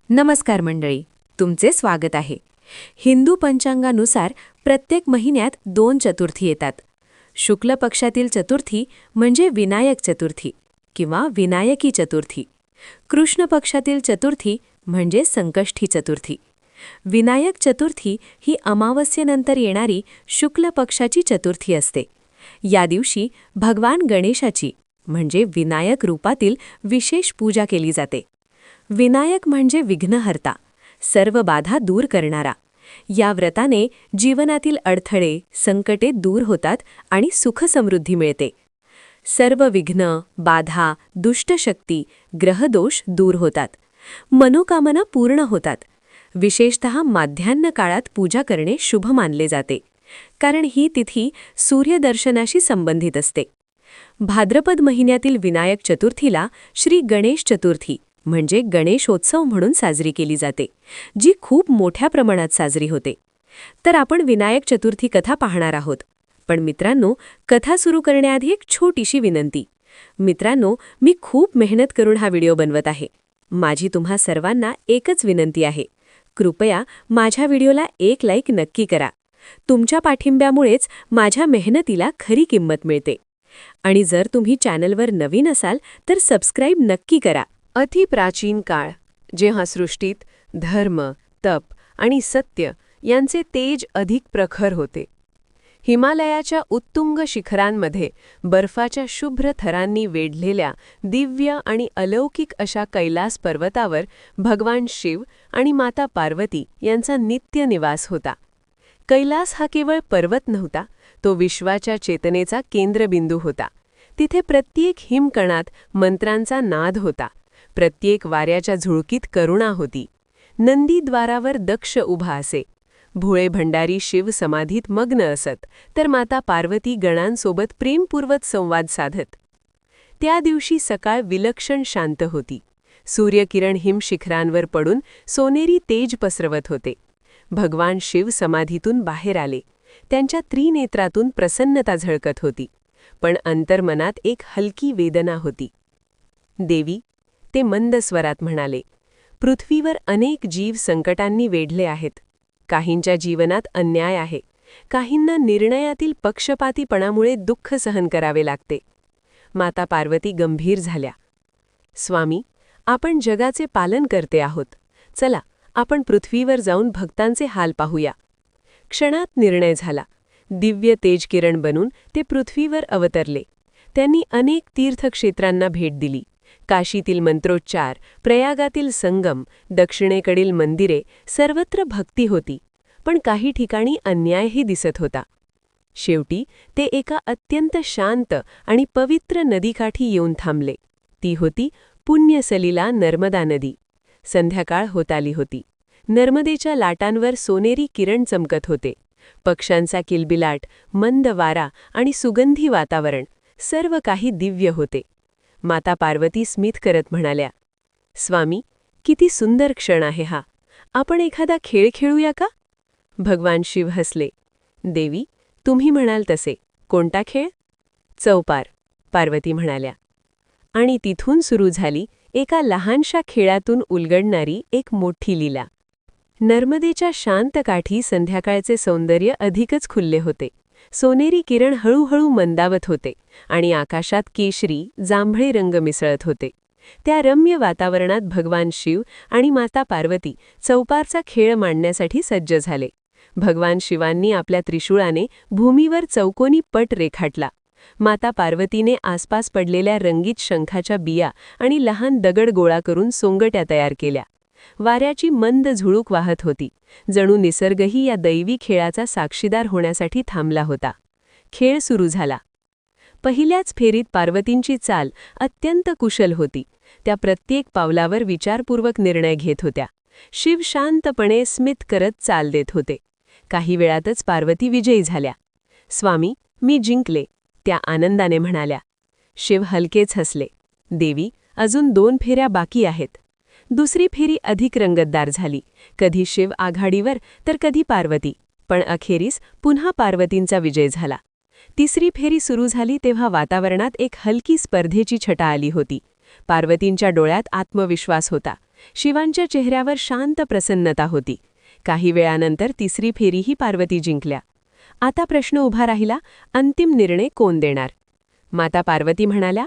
नमस्कार मंडळी, तुमचे स्वागत आहे. हिंदू पंचांगानुसार प्रत्येक महिन्यात 2 चतुर्थी येतात. शुक्ल पक्षातील चतुर्थी म्हणजे विनायक चतुर्थी किंवा विनायकी चतुर्थी. कृष्ण पक्षातील चतुर्थी म्हणजे संकष्टी चतुर्थी. विनायक चतुर्थी ही अमावस्येनंतर येणारी शुक्ल पक्षाची चतुर्थी असते. या दिवशी भगवान गणेशाची म्हणजे विनायक रूपातील विशेष पूजा केली जाते. विनायक म्हणजे विघ्नहर्ता, सर्व बाधा दूर करणारा. या व्रताने जीवनातील अडथळे, संकटे दूर होतात आणि सुखसमृद्धी मिळते. सर्व विघ्न, बाधा, दुष्टशक्ती, ग्रहदोष दूर होतात. मनोकामना पूर्ण होतात. विशेषतः माध्यान्ह काळात पूजा करणे शुभ मानले जाते, कारण ही तिथी सूर्यदर्शनाशी संबंधित असते. भाद्रपद महिन्यातील विनायक चतुर्थीला श्री गणेश चतुर्थी म्हणजे गणेशोत्सव म्हणून साजरी केली जाते, जी खूप मोठ्या प्रमाणात साजरी होते. तर आपण विनायक चतुर्थी कथा पाहणार आहोत. पण मित्रांनो, कथा सुरू करण्याआधी एक छोटीशी विनंती. मित्रांनो, मी खूप मेहनत करून हा व्हिडिओ बनवत आहे. माझी तुम्हा सर्वांना एकच विनंती आहे, कृपया माझ्या व्हिडिओला एक लाईक नक्की करा. तुमच्या पाठिंब्यामुळेच माझ्या मेहनतीला खरी किंमत मिळते. आणि जर तुम्ही चॅनलवर नवीन असाल तर सबस्क्राईब नक्की करा. अतिप्राचीन काळ, जेव्हा सृष्टीत धर्म, तप आणि सत्य यांचे तेज अधिक प्रखर होते. हिमालयाच्या उत्तुंग शिखरांमध्ये बर्फाच्या शुभ्र थरांनी वेढलेल्या दिव्य आणि अलौकिक अशा कैलास पर्वतावर भगवान शिव आणि माता पार्वती यांचा नित्य निवास होता. कैलास हा केवळ पर्वत नव्हता, तो विश्वाच्या चेतनेचा केंद्रबिंदू होता. तिथे प्रत्येक हिमकणात मंत्रांचा नाद होता. प्रत्येक वाऱ्याच्या झुळकीत करुणा होती. नंदीद्वारावर दक्ष उभा असे. भोळे भंडारी शिव समाधीत मग्न असत, तर माता पार्वती गणांसोबत प्रेमपूर्वक संवाद साधत. त्या दिवशी सकाळ विलक्षण शांत होती. सूर्यकिरण हिमशिखरांवर पडून सोनेरी तेज पसरवत होते. भगवान शिव समाधीतून बाहेर आले. त्यांच्या त्रिनेत्रातून प्रसन्नता झळकत होती, पण अंतर्मनात एक हलकी वेदना होती. देवी, ते मंद स्वरात म्हणाले, पृथ्वीवर अनेक जीव संकटांनी वेढले आहेत. काहींच्या जीवनात अन्याय आहे, काहींना निर्णयातील पक्षपातीपणामुळे दुःख सहन करावे लागते. माता पार्वती गंभीर झाल्या. स्वामी, आपण जगाचे पालन करते आहोत. चला, आपण पृथ्वीवर जाऊन भक्तांचे हाल पाहूया. क्षणात निर्णय झाला. दिव्य तेजकिरण बनून ते पृथ्वीवर अवतरले. त्यांनी अनेक तीर्थक्षेत्रांना भेट दिली. काशीतील मंत्रोच्चार, प्रयागातील संगम, दक्षिणेकडील मंदिरे, सर्वत्र भक्ती होती. पण काही ठिकाणी अन्यायही दिसत होता. शेवटी ते एका अत्यंत शांत आणि पवित्र नदीकाठी येऊन थांबले. ती होती पुण्यसलिला नर्मदा नदी. संध्याकाळ होत आली होती. नर्मदेच्या लाटांवर सोनेरी किरण चमकत होते. पक्ष्यांचा किलबिलाट, मंद वारा आणि सुगंधी वातावरण, सर्व काही दिव्य होते. माता पार्वती स्मित करत म्हणाल्या, स्वामी, किती सुंदर क्षण आहे हा. आपण एखादा खेळ खेळूया का? भगवान शिव हसले. देवी, तुम्ही म्हणाल तसे. कोणता खेळ? चौपार, पार्वती म्हणाल्या. आणि तिथून सुरू झाली एका लहानशा खेळातून उलगडणारी एक मोठी लीला. नर्मदेच्या शांत काठी संध्याकाळचे सौंदर्य अधिकच खुलले होते. सोनेरी किरण हळूहळू मंदावत होते आणि आकाशात केशरी, जांभळे रंग मिसळत होते. त्या रम्य वातावरणात भगवान शिव आणि माता पार्वती चौपारचा खेळ मांडण्यासाठी सज्ज झाले. भगवान शिवांनी आपल्या त्रिशूळाने भूमीवर चौकोनी पट रेखाटला. माता पार्वतीने आसपास पडलेल्या रंगीत शंखाच्या बिया आणि लहान दगड गोळा करून सोंगट्या तयार केल्या. वाऱ्याची मंद झुळूक वाहत होती, जणू निसर्गही या दैवी खेळाचा साक्षीदार होण्यासाठी थांबला होता. खेळ सुरू झाला. पहिल्याच फेरीत पार्वतींची चाल अत्यंत कुशल होती. त्या प्रत्येक पावलावर विचारपूर्वक निर्णय घेत होत्या. शिव शांतपणे स्मित करत चाल देत होते. काही वेळातच पार्वती विजयी झाल्या. स्वामी, मी जिंकले, त्या आनंदाने म्हणाल्या. शिव हलकेच हसले. देवी, अजून 2 फेऱ्या बाकी आहेत. दुसरी फेरी अधिक रंगतदार झाली. कधी शिव आघाडीवर तर कधी पार्वती, पण अखेरीस पुन्हा पार्वतींचा विजय झाला. तिसरी फेरी सुरू झाली तेव्हा वातावरणात एक हलकी स्पर्धेची छटा आली होती. पार्वतींच्या डोळ्यात आत्मविश्वास होता. शिवांच्या चेहऱ्यावर शांत प्रसन्नता होती. काही वेळानंतर तिसरी फेरीही पार्वती जिंकल्या. आता प्रश्न उभा राहिला, अंतिम निर्णय कोण देणार? माता पार्वती म्हणाल्या,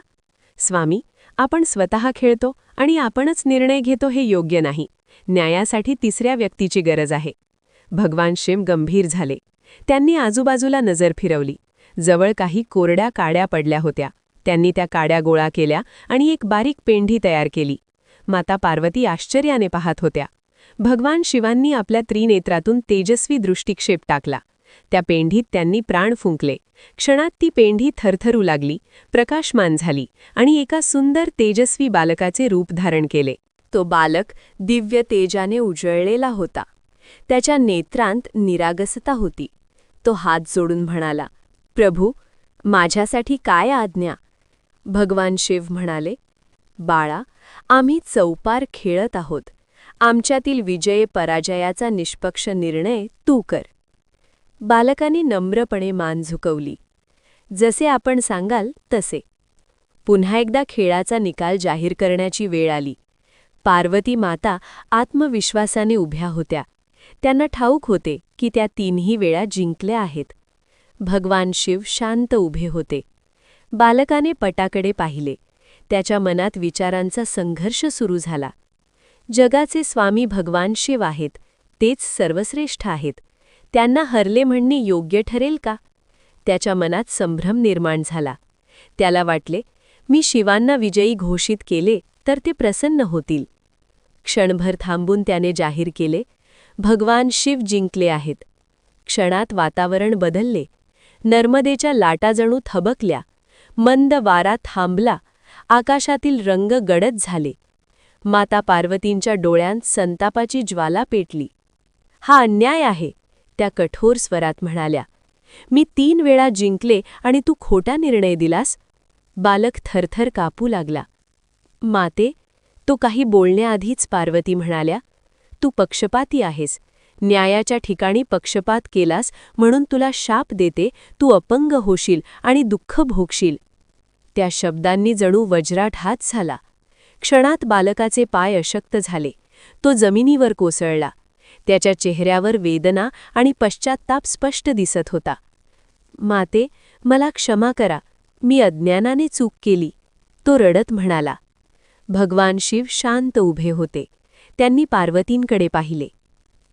स्वामी, आपण स्वतः खेळतो आणि आपणच निर्णय घेतो हे योग्य नाही. न्यायासाठी तिसऱ्या व्यक्तीची गरज आहे. भगवान शिव गंभीर झाले. त्यांनी आजूबाजूला नजर फिरवली. जवळ काही कोरड्या काड्या पडल्या होत्या. त्यांनी त्या काड्या गोळा केल्या आणि एक बारीक पेंढी तयार केली. माता पार्वती आश्चर्याने पाहत होत्या. भगवान शिवांनी आपल्या त्रिनेत्रातून तेजस्वी दृष्टिक्षेप टाकला. त्या पेंढीत त्यांनी प्राण फुंकले. क्षणात ती पेंढी थरथरू लागली, प्रकाशमान झाली आणि एका सुंदर तेजस्वी बालकाचे रूप धारण केले. तो बालक दिव्य तेजाने उजळलेला होता. त्याच्या नेत्रांत निरागसता होती. तो हात जोडून म्हणाला, प्रभू, माझ्यासाठी काय आज्ञा? भगवान शिव म्हणाले, बाळा, आम्ही चौपार खेळत आहोत. आमच्यातील विजय पराजयाचा निष्पक्ष निर्णय तू कर. बालकाने नम्रपणे मान झुकवली. जसे आपण सांगाल तसे. पुन्हा एकदा खेळाचा निकाल जाहीर करण्याची वेळ आली. पार्वती माता आत्मविश्वासाने उभ्या होत्या. त्यांना ठाऊक होते की त्या तीनही वेळा जिंकल्या आहेत. भगवान शिव शांत उभे होते. बालकाने पटाकडे पाहिले. त्याच्या मनात विचारांचा संघर्ष सुरू झाला. जगाचे स्वामी भगवान शिव आहेत. तेच सर्वश्रेष्ठ आहेत. त्यांना हरले म्हणणे योग्य ठरेल का? त्याच्या मनात संभ्रम निर्माण झाला. त्याला वाटले, मी शिवांना विजयी घोषित केले तर ते प्रसन्न होतील. क्षणभर थांबून त्याने जाहीर केले, भगवान शिव जिंकले आहेत. क्षणात वातावरण बदलले. नर्मदेच्या लाटा जणू थबकल्या. मंद वारा थांबला. आकाशातील रंग गडद झाले. माता पार्वतींच्या डोळ्यांत संतापाची ज्वाला पेटली. हा अन्याय आहे, त्या कठोर स्वरात म्हणाल्या. मी 3 वेळा जिंकले आणि तू खोटा निर्णय दिलास. बालक थरथर कापू लागला. माते, तो काही बोलण्याआधीच पार्वती म्हणाल्या, तू पक्षपाती आहेस. न्यायाच्या ठिकाणी पक्षपात केलास म्हणून तुला शाप देते. तू अपंग होशील आणि दुःख भोगशील. त्या शब्दांनी जणू वज्राघात झाला. क्षणात बालकाचे पाय अशक्त झाले. तो जमिनीवर कोसळला. त्याच्या चेहऱ्यावर वेदना आणि पश्चात्ताप स्पष्ट दिसत होता. माते, मला क्षमा करा. मी अज्ञानाने चूक केली, तो रडत म्हणाला. भगवान शिव शांत उभे होते. त्यांनी पार्वतींकडे पाहिले.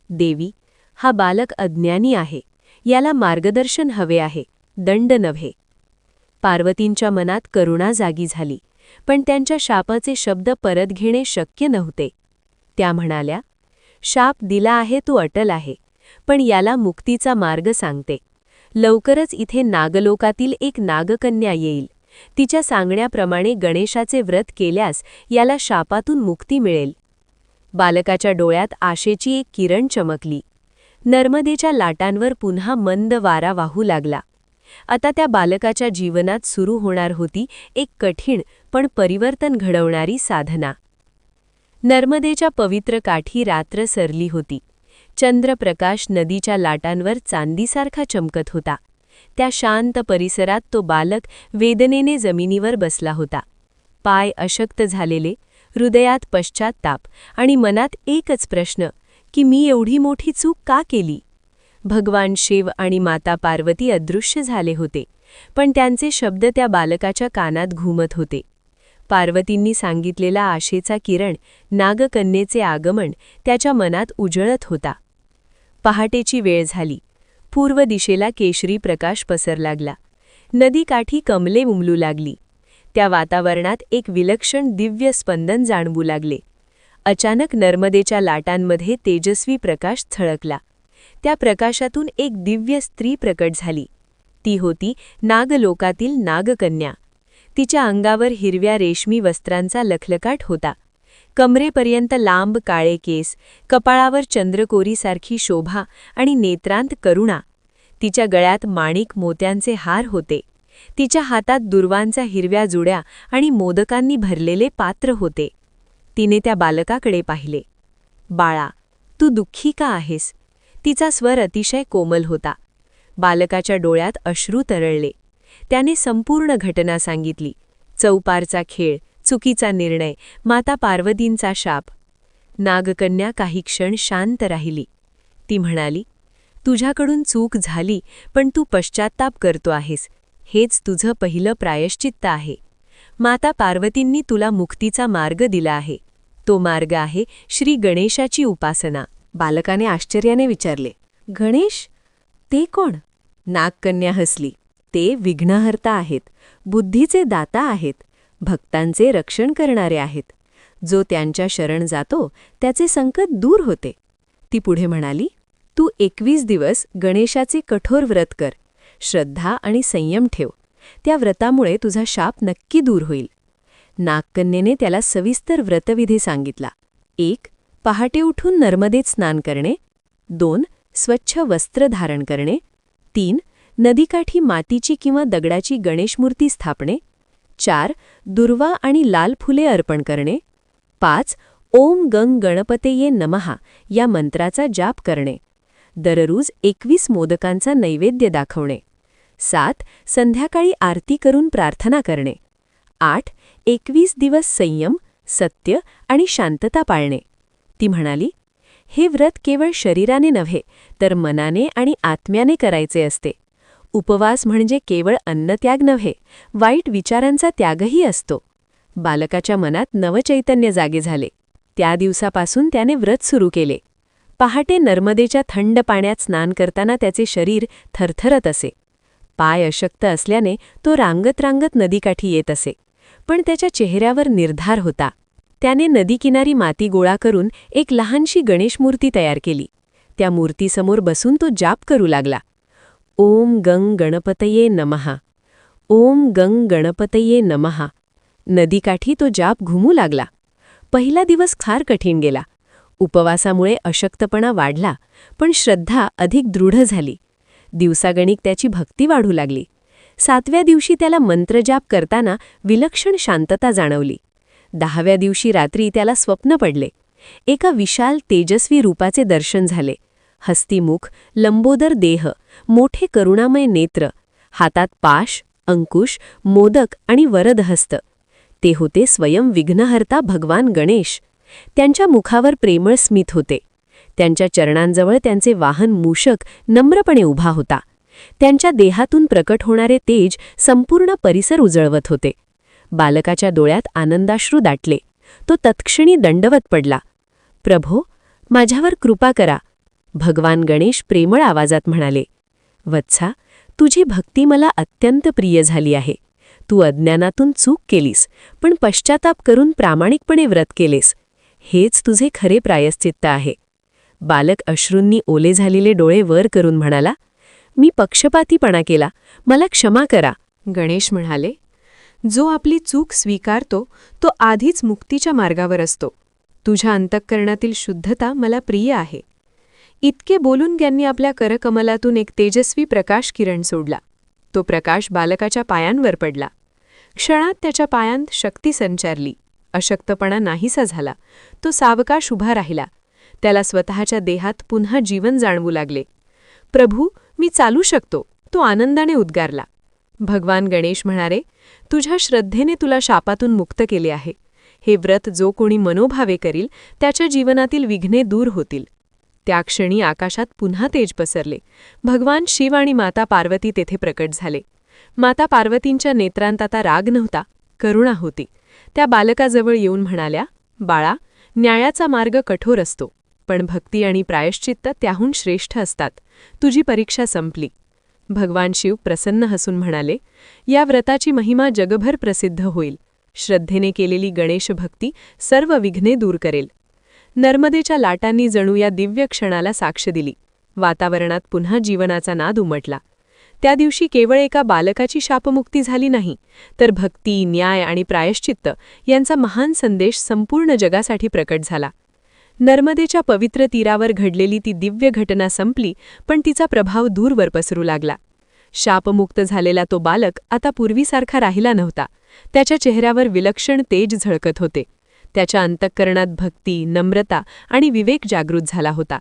देवी, हा बालक अज्ञानी आहे. याला मार्गदर्शन हवे आहे, दंड नव्हे. पार्वतींच्या मनात करुणा जागी झाली, पण त्यांच्या शापाचे शब्द परत घेणे शक्य नव्हते. त्या म्हणाल्या, शाप दिला आहे तो अटल आहे, पण याला मुक्तीचा मार्ग सांगते. लवकरच इथे नागलोकातील एक नागकन्या येईल. तिच्या सांगण्याप्रमाणे गणेशाचे व्रत केल्यास याला शापातून मुक्ती मिळेल. बालकाच्या डोळ्यात आशेची एक किरण चमकली. नर्मदेच्या लाटांवर पुन्हा मंद वारा वाहू लागला. आता त्या बालकाच्या जीवनात सुरू होणार होती एक कठीण पण परिवर्तन घडवणारी साधना. नर्मदेच्या पवित्र काठी रात्र सरली होती. चंद्रप्रकाश नदीच्या लाटांवर चांदीसारखा चमकत होता. त्या शांत परिसरात तो बालक वेदनेने जमिनीवर बसला होता. पाय अशक्त झालेले, हृदयात पश्चात्ताप आणि मनात एकच प्रश्न की मी एवढी मोठी चूक का केली? भगवान शिव आणि माता पार्वती अदृश्य झाले होते, पण त्यांचे शब्द त्या बालकाच्या कानात घुमत होते. पार्वतींनी सांगितलेला आशेचा किरण, नागकन्येचे आगमन त्याच्या मनात उजळत होता. पहाटेची वेळ झाली. पूर्व दिशेला केशरी प्रकाश पसर लागला. नदीकाठी कमले उमलू लागली. त्या वातावरणात एक विलक्षण दिव्य स्पंदन जाणवू लागले. अचानक नर्मदेच्या लाटांमध्ये तेजस्वी प्रकाश झळकला. त्या प्रकाशातून एक दिव्य स्त्री प्रकट झाली. ती होती नागलोकातील नागकन्या. तिच्या अंगावर हिरव्या रेशमी वस्त्रांचा लखलकाट होता. कमरेपर्यंत लांब काळे केस, कपाळावर चंद्रकोरीसारखी शोभा आणि नेत्रांत करुणा. तिच्या गळ्यात माणिक मोत्यांचे हार होते. तिच्या हातात दुर्वांच्या हिरव्या जुड्या आणि मोदकांनी भरलेले पात्र होते. तिने त्या बालकाकडे पाहिले. बाळा, तू दुःखी का आहेस? तिचा स्वर अतिशय कोमल होता. बालकाच्या डोळ्यात अश्रू तरळले. त्याने संपूर्ण घटना सांगितली. चौपारचा खेळ, चुकीचा निर्णय, माता पार्वतींचा शाप. नागकन्या काही क्षण शांत राहिली. ती म्हणाली, तुझ्याकडून चूक झाली, पण तू पश्चात्ताप करतो आहेस. हेच तुझं पहिलं प्रायश्चित्त आहे. माता पार्वतींनी तुला मुक्तीचा मार्ग दिला आहे. तो मार्ग आहे श्री गणेशाची उपासना. बालकाने आश्चर्याने विचारले, गणेश? ते कोण? नागकन्या हसली. ते विघ्नहर्ता आहेत, बुद्धीचे दाता आहेत, भक्तांचे रक्षण करणारे आहेत. जो त्यांच्या शरण जातो त्याचे संकट दूर होते. ती पुढे म्हणाली, तू 21 दिवस गणेशाचे कठोर व्रत कर. श्रद्धा आणि संयम ठेव. त्या व्रतामुळे तुझा शाप नक्की दूर होईल. नागकन्येने त्याला सविस्तर व्रतविधी सांगितला. 1. पहाटे उठून नर्मदेत स्नान करणे. 2. स्वच्छ वस्त्र धारण करणे. 3. नदीकाठी मातीची किंवा दगडाची गणेशमूर्ती स्थापणे. 4. दुर्वा आणि लाल फुले अर्पण करणे. 5. ओम गंग गणपतये नमः या मंत्राचा जाप करणे. दररोज 21 मोदकांचा नैवेद्य दाखवणे. 7. संध्याकाळी आरती करून प्रार्थना करणे. 8. 21 दिवस संयम, सत्य आणि शांतता पाळणे. ती म्हणाली, हे व्रत केवळ शरीराने नव्हे तर मनाने आणि आत्म्याने करायचे असते. उपवास म्हणजे केवळ अन्नत्याग नव्हे, वाईट विचारांचा त्यागही असतो. बालकाच्या मनात नवचैतन्य जागे झाले. त्या दिवसापासून त्याने व्रत सुरू केले. पहाटे नर्मदेच्या थंड पाण्यात स्नान करताना त्याचे शरीर थरथरत असे. पाय अशक्त असल्याने तो रांगत रांगत नदीकाठी येत असे, पण त्याच्या चेहऱ्यावर निर्धार होता. त्याने नदीकिनारी माती गोळा करून एक लहानशी गणेशमूर्ती तयार केली. त्या मूर्तीसमोर बसून तो जाप करू लागला. ओम गंग गणपतये नमः. ओम गंग गणपतये नमः. नदीकाठी तो जाप घुमू लागला. पहिला दिवस फार कठीण गेला. उपवासामुळे अशक्तपणा वाढला, पण श्रद्धा अधिक दृढ झाली. दिवसागणिक त्याची भक्ती वाढू लागली. 7व्या दिवशी त्याला मंत्रजाप करताना विलक्षण शांतता जाणवली. 10व्या दिवशी रात्री त्याला स्वप्न पडले. एका विशाल तेजस्वी रूपाचे दर्शन झाले. हस्तिमुख, लंबोदर देह, मोठे करुणामय नेत्र, हातात पाश, अंकुश, मोदक आणि वरदहस्त. ते होते स्वयं विघ्नहर्ता भगवान गणेश. त्यांच्या मुखावर प्रेमळ स्मित होते. त्यांच्या चरणांजवळ त्यांचे वाहन मूषक नम्रपणे उभा होता. त्यांच्या देहातून प्रकट होणारे तेज संपूर्ण परिसर उजळवत होते. बालकाच्या डोळ्यात आनंदाश्रू दाटले. तो तत्क्षणी दंडवत पडला. प्रभो, माझ्यावर कृपा करा. भगवान गणेश प्रेमळ आवाजात म्हणाले, वत्सा, तुझी भक्ती मला अत्यंत प्रिय झाली आहे. तू अज्ञानातून चूक केलीस, पण पश्चाताप करून प्रामाणिकपणे व्रत केलेस. हेच तुझे खरे प्रायश्चित्त आहे. बालक अश्रूंनी ओले झालेले डोळे वर करून म्हणाला, मी पक्षपातीपणा केला, मला क्षमा करा. गणेश म्हणाले, जो आपली चूक स्वीकारतो तो आधीच मुक्तीच्या मार्गावर असतो. तुझ्या अंतःकरणातील शुद्धता मला प्रिय आहे. इतके बोलून त्यांनी आपल्या करकमलातून एक तेजस्वी प्रकाश किरण सोडला. तो प्रकाश बालकाच्या पायांवर पडला. क्षणात त्याच्या पायांत शक्ती संचारली. अशक्तपणा नाहीसा झाला. तो सावकाश उभा राहिला. त्याला स्वतःच्या देहात पुन्हा जीवन जाणवू लागले. प्रभू, मी चालू शकतो, तो आनंदाने उद्गारला. भगवान गणेश म्हणाले, तुझ्या श्रद्धेने तुला शापातून मुक्त केले आहे. हे व्रत जो कोणी मनोभावे करील त्याच्या जीवनातील विघ्ने दूर होतील. त्या क्षणी आकाशात पुन्हा तेज पसरले. भगवान शिव आणि माता पार्वती तेथे प्रकट झाले. माता पार्वतींच्या नेत्रांत आता राग नव्हता, करुणा होती. त्या बालकाजवळ येऊन म्हणाल्या, बाळा, न्यायाचा मार्ग कठोर असतो, पण भक्ती आणि प्रायश्चित्त त्याहून श्रेष्ठ असतात. तुझी परीक्षा संपली. भगवान शिव प्रसन्न हसून म्हणाले, या व्रताची महिमा जगभर प्रसिद्ध होईल. श्रद्धेने केलेली गणेश भक्ती सर्व विघ्ने दूर करेल. नर्मदेच्या लाटांनी जणू या दिव्य क्षणाला साक्ष दिली. वातावरणात पुन्हा जीवनाचा नाद उमटला. त्या दिवशी केवळ एका बालकाची शापमुक्ती झाली नाही, तर भक्ती, न्याय आणि प्रायश्चित्त यांचा महान संदेश संपूर्ण जगासाठी प्रकट झाला. नर्मदेच्या पवित्र तीरावर घडलेली ती दिव्य घटना संपली, पण तिचा प्रभाव दूरवर पसरू लागला. शापमुक्त झालेला तो बालक आता पूर्वीसारखा राहिला नव्हता. त्याच्या चेहऱ्यावर विलक्षण तेज झळकत होते. त्याच्या अंतःकरणात भक्ती, नम्रता आणि विवेक जागृत झाला होता.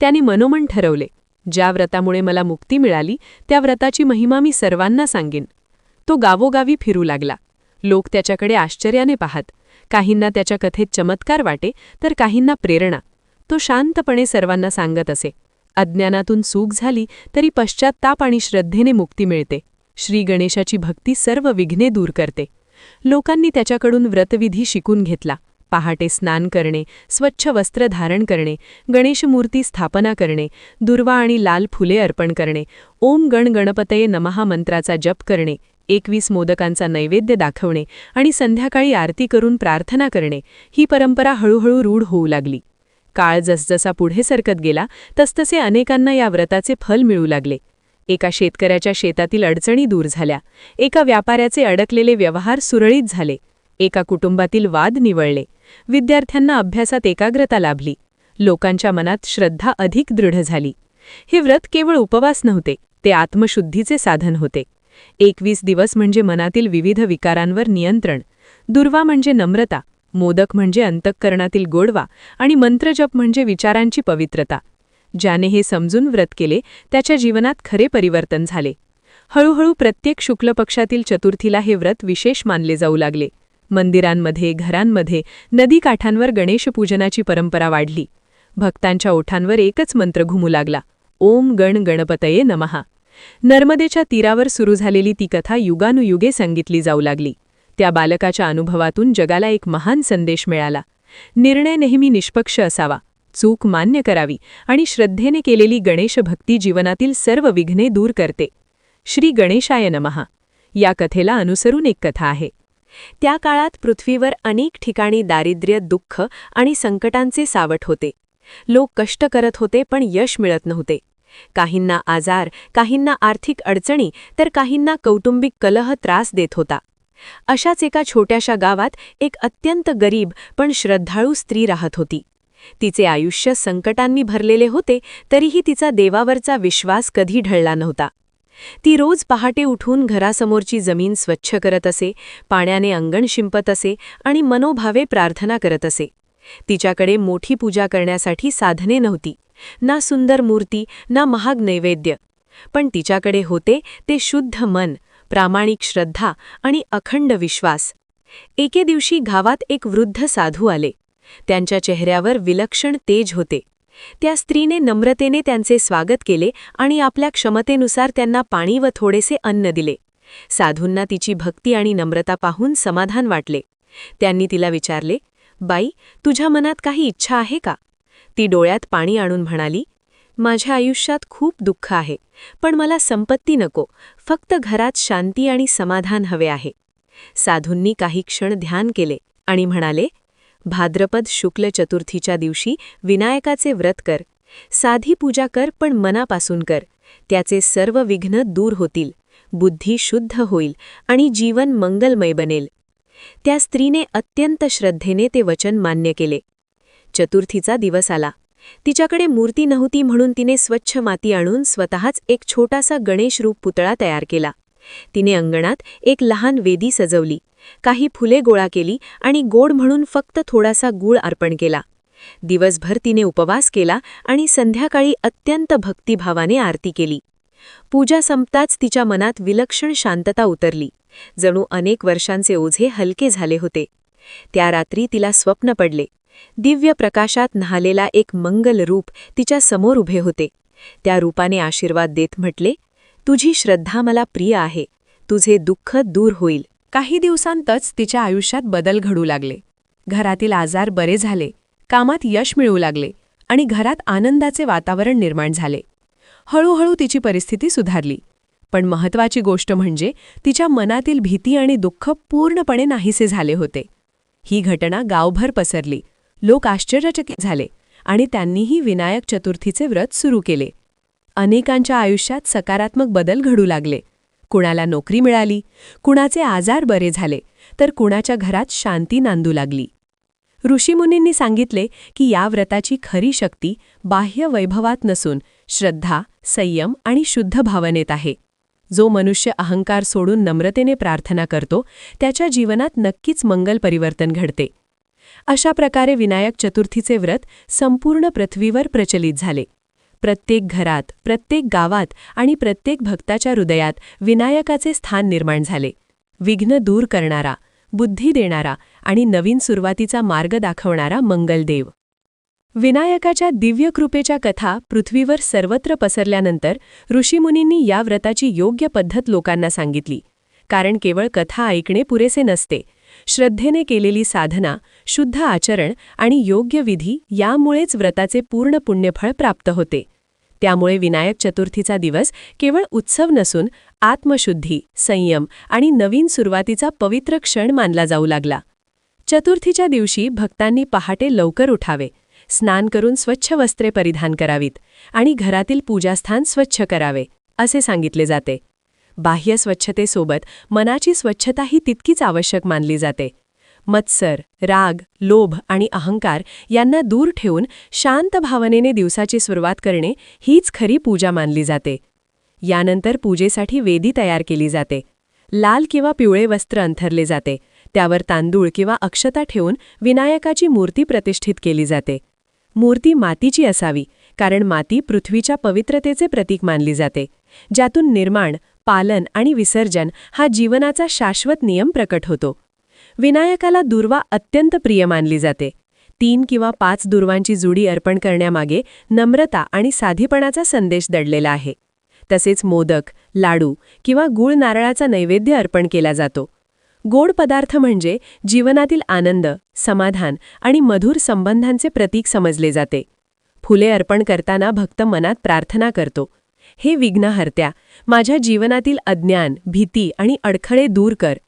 त्याने मनोमन ठरवले, ज्या व्रतामुळे मला मुक्ती मिळाली त्या व्रताची महिमा मी सर्वांना सांगेन. तो गावोगावी फिरू लागला. लोक त्याच्याकडे आश्चर्याने पाहत, काहींना त्याच्या कथेत चमत्कार वाटे तर काहींना प्रेरणा. तो शांतपणे सर्वांना सांगत असे, अज्ञानातून चूक झाली तरी पश्चात्ताप आणि श्रद्धेने मुक्ती मिळते. श्री गणेशाची भक्ती सर्व विघ्ने दूर करते. लोकांनी त्याच्याकडून व्रतविधी शिकून घेतला. पहाटे स्नान करणे, स्वच्छ वस्त्र धारण करणे, गणेशमूर्ती स्थापना करणे, दुर्वा आणि लाल फुले अर्पण करणे, ओम गण गणपतये नमः मंत्राचा जप करणे, 21 मोदकांचा नैवेद्य दाखवणे आणि संध्याकाळी आरती करून प्रार्थना करणे, ही परंपरा हळूहळू रूढ होऊ लागली. काळ जसजसा पुढे सरकत गेला तसतसे अनेकांना या व्रताचे फल मिळू लागले. एका शेतकऱ्याच्या शेतातील अडचणी दूर झाल्या, एका व्यापाऱ्याचे अडकलेले व्यवहार सुरळीत झाले, एका कुटुंबातील वाद निवळले, विद्यार्थ्यांना अभ्यासात एकाग्रता लाभली, लोकांच्या मनात श्रद्धा अधिक दृढ झाली. हे व्रत केवळ उपवास नव्हते, ते आत्मशुद्धीचे साधन होते. 21 दिवस म्हणजे मनातील विविध विकारांवर नियंत्रण, दुर्वा म्हणजे नम्रता, मोदक म्हणजे अंतःकरणातील गोडवा आणि मंत्रजप म्हणजे विचारांची पवित्रता. ज्याने हे समजून व्रत केले त्याच्या जीवनात खरे परिवर्तन झाले. हळूहळू प्रत्येक शुक्ल पक्षातील चतुर्थीला हे व्रत विशेष मानले जाऊ लागले. मंदिरांमध्ये, घरांमध्ये, नदीकाठांवर गणेशपूजनाची परंपरा वाढली. भक्तांच्या ओठांवर एकच मंत्र घुमू लागला, ओम गण गणपतये नमः. नर्मदेच्या तीरावर सुरू झालेली ती कथा युगानुयुगे सांगितली जाऊ लागली. त्या बालकाच्या अनुभवातून जगाला एक महान संदेश मिळाला. निर्णय नेहमी निष्पक्ष असावा, चूक मान्य करावी आणि श्रद्धेने केलेली गणेशभक्ती जीवनातील सर्व विघ्ने दूर करते. श्री गणेशाय नमः या कथेला अनुसरून एक कथा आहे. त्या काळात पृथ्वीवर अनेक ठिकाणी दारिद्र्य, दुःख आणि संकटांचे सावट होते. लोक कष्ट करत होते पण यश मिळत नव्हते. काहींना आजार, काहींना आर्थिक अडचणी तर काहींना कौटुंबिक कलह त्रास देत होता. अशाच एका छोट्याशा गावात एक अत्यंत गरीब पण श्रद्धाळू स्त्री राहत होती. तिचे आयुष्य संकटांनी भरलेले होते तरीही तिचा देवावरचा विश्वास कधी ढळला नव्हता. ती रोज पहाटे उठून घरासमोरची जमीन स्वच्छ करत असे, पाण्याने अंगण शिंपत असे आणि मनोभावे प्रार्थना करत असे. तिच्याकडे मोठी पूजा करण्यासाठी साधने नव्हती, ना सुंदर मूर्ती, ना महाग नैवेद्य. पण तिच्याकडे होते ते शुद्ध मन, प्रामाणिक श्रद्धा आणि अखंड विश्वास. एके दिवशी गावात एक वृद्ध साधू आले. त्यांच्या चेहऱ्यावर विलक्षण तेज होते. त्या स्त्रीने नम्रतेने त्यांचे स्वागत केले आणि आपल्या क्षमतेनुसार त्यांना पाणी व थोडेसे अन्न दिले. साधूंना तिची भक्ती आणि नम्रता पाहून समाधान वाटले. त्यांनी तिला विचारले, बाई, तुझ्या मनात काही इच्छा आहे का? ती डोळ्यात पाणी आणून म्हणाली, माझ्या आयुष्यात खूप दुःख आहे, पण मला संपत्ती नको, फक्त घरात शांती आणि समाधान हवे आहे. साधूंनी काही क्षण ध्यान केले आणि म्हणाले, भाद्रपद शुक्ल चतुर्थीच्या दिवशी विनायकाचे व्रत कर. साधी पूजा कर पण मनापासून कर. त्याचे सर्व विघ्न दूर होतील, बुद्धी शुद्ध होईल आणि जीवन मंगलमय बनेल. त्या स्त्रीने अत्यंत श्रद्धेने ते वचन मान्य केले. चतुर्थीचा दिवस आला. तिच्याकडे मूर्ती नव्हती म्हणून तिने स्वच्छ माती आणून स्वतःच एक छोटासा गणेशरूप पुतळा तयार केला. तिने अंगणात एक लहान वेदी सजवली, काही फुले गोळा केली आणि गोड म्हणून फक्त थोडासा गूळ अर्पण केला. दिवसभर तिने उपवास केला आणि संध्याकाळी अत्यंत भक्तिभावाने आरती केली. पूजा संपताच तिच्या मनात विलक्षण शांतता उतरली, जणू अनेक वर्षांचे ओझे हलके झाले होते. त्या रात्री तिला स्वप्न पडले. दिव्य प्रकाशात न्हालेला एक मंगल रूप तिच्या समोर उभे होते. त्या रूपाने आशीर्वाद देत म्हटले, तुझी श्रद्धा मला प्रिय आहे, तुझे दुःख दूर होईल. काही दिवसांतच तिच्या आयुष्यात बदल घडू लागले. घरातील आजार बरे झाले, कामात यश मिळू लागले आणि घरात आनंदाचे वातावरण निर्माण झाले. हळूहळू तिची परिस्थिती सुधारली. पण महत्त्वाची गोष्ट म्हणजे तिच्या मनातील भीती आणि दुःख पूर्णपणे नाहीसे झाले होते. ही घटना गावभर पसरली. लोक आश्चर्यचकित झाले आणि त्यांनीही विनायक चतुर्थीचे व्रत सुरू केले. अनेकांच्या आयुष्यात सकारात्मक बदल घडू लागले. कुणाला नोकरी मिळाली, कुणाचे आजार बरे झाले, तर कुणाच्या घरात शांती नांदू लागली. ऋषीमुनींनी सांगितले की या व्रताची खरी शक्ती बाह्य वैभवात नसून श्रद्धा, संयम आणि शुद्ध भावनेत आहे. जो मनुष्य अहंकार सोडून नम्रतेने प्रार्थना करतो त्याच्या जीवनात नक्कीच मंगल परिवर्तन घडते. अशा प्रकारे विनायक चतुर्थीचे व्रत संपूर्ण पृथ्वीवर प्रचलित झाले. प्रत्येक घरात, प्रत्येक गावात आणि प्रत्येक भक्ताच्या हृदयात विनायकाचे स्थान निर्माण झाले. विघ्न दूर करणारा, बुद्धी देणारा आणि नवीन सुरुवातीचा मार्ग दाखवणारा मंगलदेव. विनायकाच्या दिव्य कृपेच्या कथा पृथ्वीवर सर्वत्र पसरल्यानंतर ऋषीमुनींनी या व्रताची योग्य पद्धत लोकांना सांगितली. कारण केवळ कथा ऐकणे पुरेसे नसते. श्रद्धेने केलेली साधना, शुद्ध आचरण आणि योग्य विधी यामुळेच व्रताचे पूर्ण पुण्यफळ प्राप्त होते. त्यामुळे विनायक चतुर्थीचा दिवस केवळ उत्सव नसून आत्मशुद्धी, संयम आणि नवीन सुरुवातीचा पवित्र क्षण मानला जाऊ लागला. चतुर्थीच्या दिवशी भक्तांनी पहाटे लवकर उठावे, स्नान करून स्वच्छ वस्त्रे परिधान करावीत आणि घरातील पूजास्थान स्वच्छ करावे, असे सांगितले जाते. बाह्य स्वच्छतेसोबत मनाची स्वच्छताही तितकीच आवश्यक मानली जाते. मत्सर, राग, लोभ आणि अहंकार यांना दूर ठेवून शांत भावनेने दिवसाची सुरुवात करणे हीच खरी पूजा मानली जाते. यानंतर पूजेसाठी वेदी तयार केली जाते. लाल किंवा पिवळे वस्त्र अंथरले जाते. त्यावर तांदूळ किंवा अक्षता ठेवून विनायकाची मूर्ती प्रतिष्ठित केली जाते. मूर्ती मातीची असावी, कारण माती पृथ्वीच्या पवित्रतेचे प्रतीक मानली जाते, ज्यातून निर्माण, पालन आणि विसर्जन हा जीवनाचा शाश्वत नियम प्रकट होतो. विनायकाला दुर्वा अत्यंत प्रिय मानली जाते. 3 किंवा 5 दुर्वांची जुडी अर्पण करण्यामागे नम्रता आणि साधीपणाचा संदेश दडलेला आहे. तसेच मोदक, लाडू किंवा गूळ नारळाचा नैवेद्य अर्पण केला जातो. गोड पदार्थ म्हणजे जीवनातील आनंद, समाधान आणि मधुर संबंधांचे प्रतीक समजले जाते. फुले अर्पण करताना भक्त मनात प्रार्थना करतो, हे विघ्नहर्त्या, माझ्या जीवनातील अज्ञान, भीती आणि अडखळे दूर कर.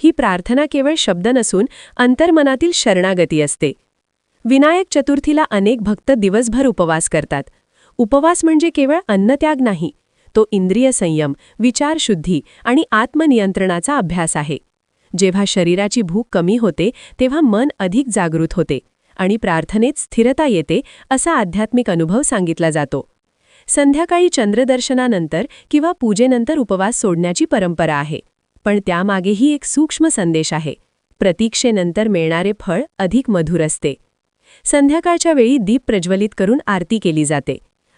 ही प्रार्थना केवळ शब्द नसून अंतर्मनातील शरणागती असते. विनायक चतुर्थीला अनेक भक्त दिवसभर उपवास करतात. उपवास म्हणजे केवळ अन्नत्याग नाही, तो इंद्रिय संयम, विचारशुद्धी आणि आत्मनियंत्रणाचा अभ्यास आहे. जेव्हा शरीराची भूक कमी होते तेव्हा मन अधिक जागृत होते आणि प्रार्थनेत स्थिरता येते, असा आध्यात्मिक अनुभव सांगितला जातो. संध्याकाळी चंद्रदर्शनानंतर किंवा पूजेनंतर उपवास सोडण्याची परंपरा आहे. पण त्यामागेही एक सूक्ष्म संदेश आहे. प्रतीक्षेनंतर मिळणारे फळ अधिक मधुर असते. संध्याकाळच्या वेळी दीप प्रज्वलित करून आरती केली जाते.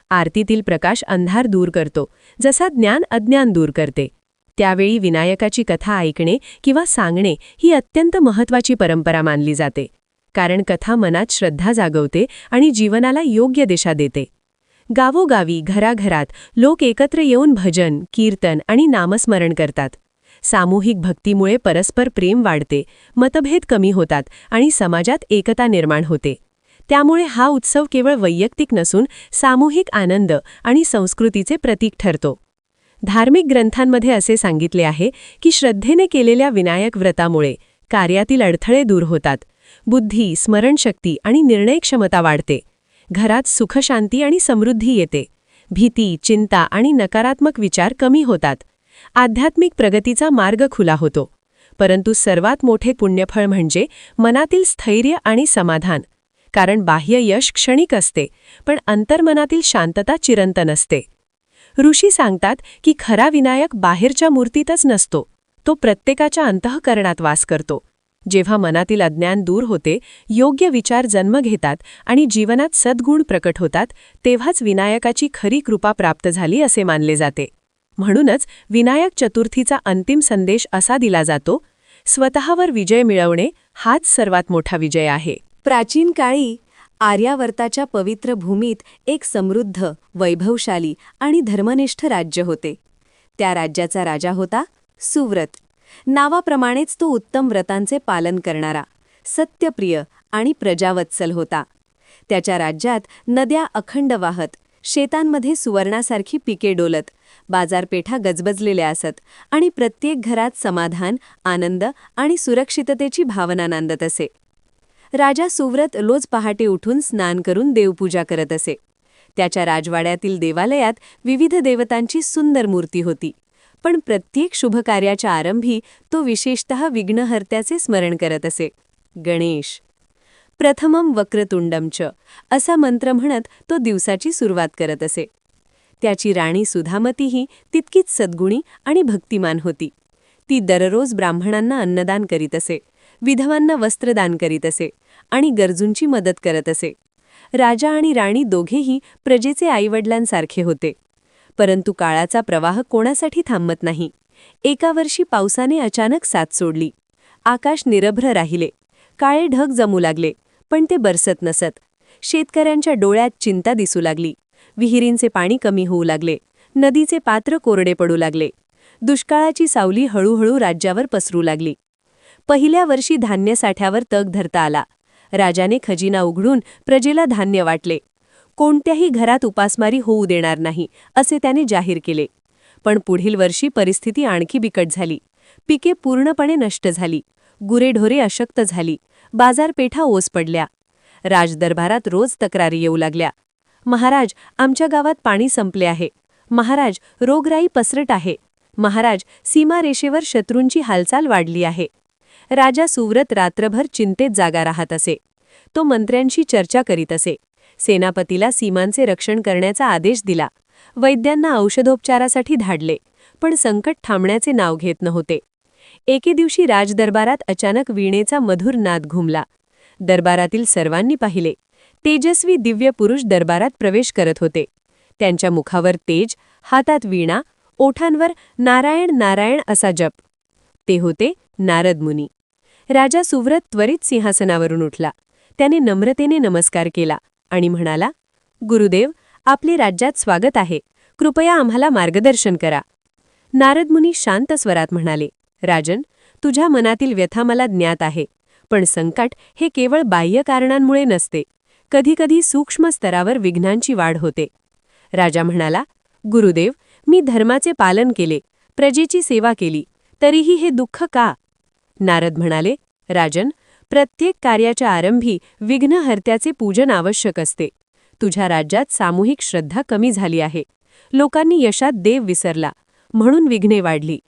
आरतीतील प्रकाश अंधार दूर करतो, जसा ज्ञान अज्ञान दूर करते. त्यावेळी विनायकाची कथा ऐकणे किंवा सांगणे ही अत्यंत महत्त्वाची परंपरा मानली जाते. कारण कथा मनात श्रद्धा जागवते आणि जीवनाला योग्य दिशा देते. गावोगावी, घराघरात लोक एकत्र येऊन भजन, कीर्तन आणि नामस्मरण करतात. सामूहिक भक्तीमुळे परस्पर प्रेम वाढते, मतभेद कमी होतात आणि समाजात एकता निर्माण होते. त्यामुळे हा उत्सव केवळ वैयक्तिक नसून सामूहिक आनंद आणि संस्कृतीचे प्रतीक ठरतो. धार्मिक ग्रंथांमध्ये असे सांगितले आहे की श्रद्धेने केलेल्या विनायक व्रतामुळे कार्यातील अडथळे दूर होतात, बुद्धी, स्मरणशक्ती आणि निर्णयक्षमता वाढते, घरात सुखशांती आणि समृद्धी येते, भीती, चिंता आणि नकारात्मक विचार कमी होतात, आध्यात्मिक प्रगतीचा मार्ग खुला होतो. परंतु सर्वात मोठे पुण्यफळ म्हणजे मनातील स्थैर्य आणि समाधान. कारण बाह्य यश क्षणिक असते, पण अंतर्मनातील शांतता चिरंतन असते. ऋषी सांगतात की खरा विनायक बाहेरच्या मूर्तीतच नसतो, तो प्रत्येकाच्या अंतःकरणात वास करतो. जेव्हा मनातील अज्ञान दूर होते, योग्य विचार जन्म घेतात आणि जीवनात सद्गुण प्रकट होतात, तेव्हाच विनायकाची खरी कृपा प्राप्त झाली असे मानले जाते. म्हणूनच विनायक चतुर्थीचा अंतिम संदेश असा दिला जातो, स्वतःवर विजय मिळवणे हाच सर्वात मोठा विजय आहे. प्राचीन काळी आर्यावर्ताच्या पवित्र भूमीत एक समृद्ध, वैभवशाली आणि धर्मनिष्ठ राज्य होते. त्या राज्याचा राजा होता सुव्रत. नावाप्रमाणेच तो उत्तम व्रतांचे पालन करणारा, सत्यप्रिय आणि प्रजावत्सल होता. त्याच्या राज्यात नद्या अखंड वाहत, शेतांमध्ये सुवर्णासारखी पिके डोलत, बाजारपेठा गजबजलेल्या असत आणि प्रत्येक घरात समाधान, आनंद आणि सुरक्षिततेची भावना नांदत असे. राजा सुव्रत रोज पहाटे उठून स्नान करून देवपूजा करत असे. त्याच्या राजवाड्यातील देवालयात विविध देवतांची सुंदर मूर्ती होती. पण प्रत्येक शुभकार्याच्या आरंभी तो विशेषतः विघ्नहर्त्याचे स्मरण करत असे, गणेश. प्रथमं वक्रतुंडं च असा मंत्र म्हणत तो दिवसाची सुरुवात करत असे. त्याची राणी सुधामतीही तितकीच सद्गुणी आणि भक्तिमान होती. ती दररोज ब्राह्मणांना अन्नदान करीत असे, विधवांना वस्त्रदान करीत असे आणि गरजूंची मदत करत असे. राजा आणि राणी दोघेही प्रजेचे आईवडिलांसारखे होते. परंतु काळाचा प्रवाह कोणासाठी थांबत नाही. एका वर्षी पावसाने अचानक साथ सोडली. आकाश निरभ्र राहिले. काळे ढग जमू लागले, पण ते बरसत नसत. शेतकऱ्यांच्या डोळ्यात चिंता दिसू लागली. विहिरींचे पाणी कमी होऊ लागले. नदीचे पात्र कोरडे पडू लागले. दुष्काळाची सावली हळूहळू राज्यावर पसरू लागली. पहिल्या वर्षी धान्य साठ्यावर तग धरता आला. राजाने खजिना उघडून प्रजेला धान्य वाटले. कोणत्याही घरात उपासमारी होऊ देणार नाही, असे त्याने जाहीर केले. पण पुढील वर्षी परिस्थिती आणखी बिकट झाली. पिके पूर्णपणे नष्ट झाली. गुरेढोरे अशक्त झाली. बाजारपेठा ओस पडल्या. राजदरबारात रोज तक्रारी येऊ लागल्या. महाराज, आमच्या गावात पाणी संपले आहे. महाराज, रोगराई पसरट आहे. महाराज, सीमारेषेवर शत्रूंची हालचाल वाढली आहे. राजा सुव्रत रात्रभर चिंतेत जागा राहत असे. तो मंत्र्यांशी चर्चा करीत असे. सेनापतीला सीमांचे रक्षण करण्याचा आदेश दिला. वैद्यांना औषधोपचारासाठी धाडले, पण संकट थांबण्याचे नाव घेत नव्हते. एके दिवशी राजदरबारात अचानक वीणेचा मधुर नाद घुमला. दरबारातील सर्वांनी पाहिले. तेजस्वी दिव्य पुरुष दरबारात प्रवेश करत होते. त्यांच्या मुखावर तेज, हातात वीणा, ओठांवर नारायण नारायण असा जप. ते होते नारद मुनी. राजा सुव्रत त्वरित सिंहासनावरून उठला. त्याने नम्रतेने नमस्कार केला आणि म्हणाला, गुरुदेव, आपले राज्यात स्वागत आहे. कृपया आम्हाला मार्गदर्शन करा. नारद मुनी शांत स्वरात म्हणाले, राजन, तुझ्या मनातील व्यथा मला ज्ञात आहे. पण संकट हे केवळ बाह्य कारणांमुळे नसते. कधीकधी सूक्ष्म स्तरावर विघ्नांची वाढ होते. राजा म्हणाला, गुरुदेव, मी धर्माचे पालन केले, प्रजेची सेवा केली, तरीही हे दुःख का? नारद म्हणाले, राजन, प्रत्येक कार्याच्या आरंभी विघ्नहर्त्याचे पूजन आवश्यक असते. तुझ्या राज्यात सामूहिक श्रद्धा कमी झाली आहे. लोकांनी यशात देव विसरला, म्हणून विघ्ने वाढली.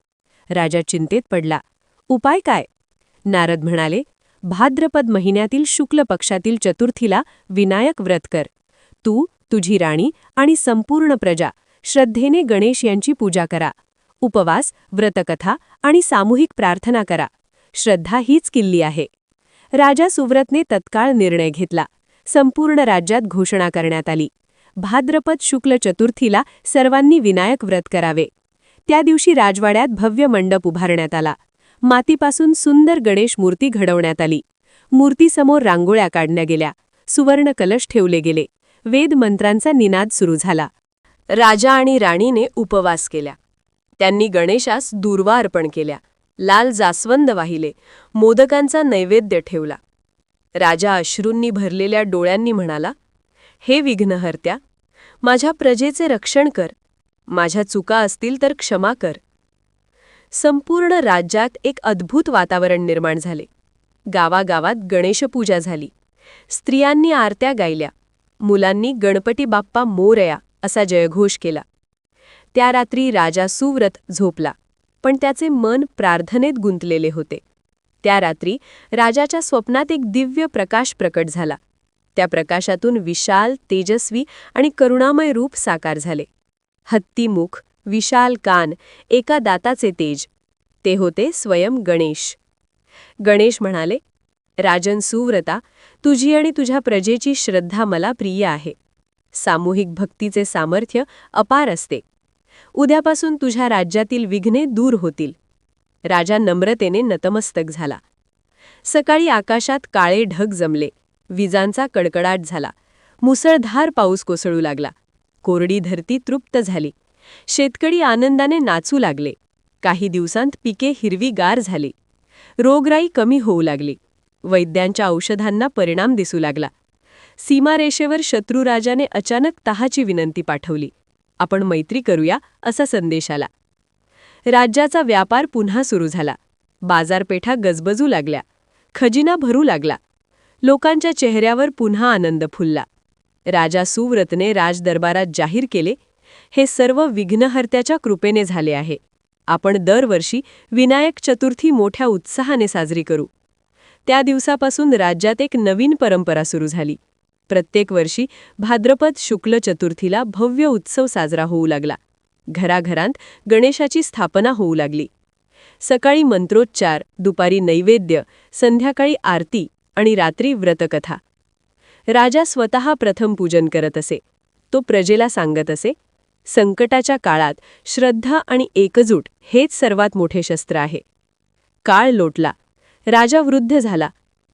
राजा चिंतेत पडला. उपाय काय? नारद म्हणाले, भाद्रपद महिन्यातील शुक्ल पक्षातील चतुर्थीला विनायक व्रत कर. तू, तुझी राणी आणि संपूर्ण प्रजा श्रद्धेने गणेश यांची पूजा करा. उपवास, व्रतकथा आणि सामूहिक प्रार्थना करा. श्रद्धा हीच किल्ली आहे. राजा सुव्रतने तत्काळ निर्णय घेतला. संपूर्ण राज्यात घोषणा करण्यात आली. भाद्रपद शुक्ल चतुर्थीला सर्वांनी विनायक व्रत करावे. त्या दिवशी राजवाड्यात भव्य मंडप उभारण्यात आला. मातीपासून सुंदर गणेश मूर्ती घडवण्यात आली. मूर्तीसमोर रांगोळ्या काढल्या गेल्या. सुवर्ण कलश ठेवले गेले. वेद मंत्रांचा निनाद सुरू झाला. राजा आणि राणीने उपवास केला. त्यांनी गणेशास दूर्वा अर्पण केल्या. लाल जास्वंद वाहिले. मोदकांचा नैवेद्य ठेवला. राजा अश्रूंनी भरलेल्या डोळ्यांनी म्हणाला, हे विघ्नहर्त्या, माझ्या प्रजेचे रक्षण कर. माझ्या चुका असतील तर क्षमा कर. संपूर्ण राज्यात एक अद्भुत वातावरण निर्माण झाले. गावागावात गणेशपूजा झाली. स्त्रियांनी आरत्या गायल्या. मुलांनी गणपती बाप्पा मोरया असा जयघोष केला. त्या रात्री राजा सुव्रत झोपला, पण त्याचे मन प्रार्थनेत गुंतलेले होते. त्या रात्री राजाच्या स्वप्नात एक दिव्य प्रकाश प्रकट झाला. त्या प्रकाशातून विशाल, तेजस्वी आणि करुणामय रूप साकार झाले. हत्ती मुख, विशाल कान, एका दाताचे तेज. ते होते स्वयं गणेश. गणेश म्हणाले, राजन सुव्रता, तुझी आणि तुझ्या प्रजेची श्रद्धा मला प्रिय आहे. सामूहिक भक्तीचे सामर्थ्य अपार असते. उद्यापासून तुझ्या राज्यातील विघ्ने दूर होतील. राजा नम्रतेने नतमस्तक झाला. सकाळी आकाशात काळे ढग जमले. विजांचा कडकडाट झाला. मुसळधार पाऊस कोसळू लागला. कोरडी धरती तृप्त झाली. शेतकरी आनंदाने नाचू लागले. काही दिवसांत पिके हिरवीगार झाली. रोगराई कमी होऊ लागली. वैद्यांच्या औषधांना परिणाम दिसू लागला. सीमारेषेवर शत्रुराजाने अचानक तहाची विनंती पाठवली. आपण मैत्री करूया असा संदेश आला. राज्याचा व्यापार पुन्हा सुरू झाला. बाजारपेठा गजबजू लागल्या. खजिना भरू लागला. लोकांच्या चेहऱ्यावर पुन्हा आनंद फुलला. राजा सुव्रतने राजदरबारात जाहीर केले, हे सर्व विघ्नहर्त्याच्या कृपेने झाले आहे. आपण दरवर्षी विनायक चतुर्थी मोठ्या उत्साहाने साजरी करू. त्या दिवसापासून राज्यात एक नवीन परंपरा सुरू झाली. प्रत्येक वर्षी भाद्रपद शुक्ल चतुर्थीला भव्य उत्सव साजरा होऊ लागला. घराघरांत गणेशाची स्थापना होऊ लागली. सकाळी मंत्रोच्चार, दुपारी नैवेद्य, संध्याकाळी आरती आणि रात्री व्रतकथा. राजा स्वतः प्रथम पूजन करत असे. तो प्रजेला सांगत असे, संकटाच्या काळात श्रद्धा आणि एकजूट हेच सर्वात मोठे शस्त्र आहे. काळ लोटला. राजा वृद्ध झाला,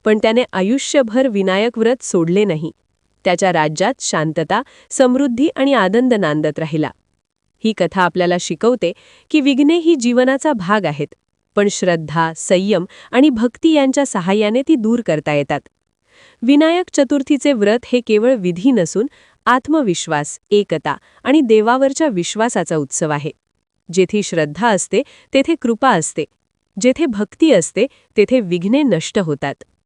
पण त्याने आयुष्यभर विनायक व्रत सोडले नाही. त्याच्या राज्यात शांतता, समृद्धी आणि आनंद नांदत राहिला. ही कथा आपल्याला शिकवते की विघ्ने ही जीवनाचा भाग आहेत, पण श्रद्धा, संयम आणि भक्ती यांच्या सहाय्याने ती दूर करता येतात. विनायक चतुर्थीचे व्रत हे केवळ विधी नसून आत्मविश्वास, एकता आणि देवावरच्या विश्वासाचा उत्सव आहे. जेथे श्रद्धा असते तेथे कृपा असते. जेथे भक्ती असते तेथे विघ्ने नष्ट होतात.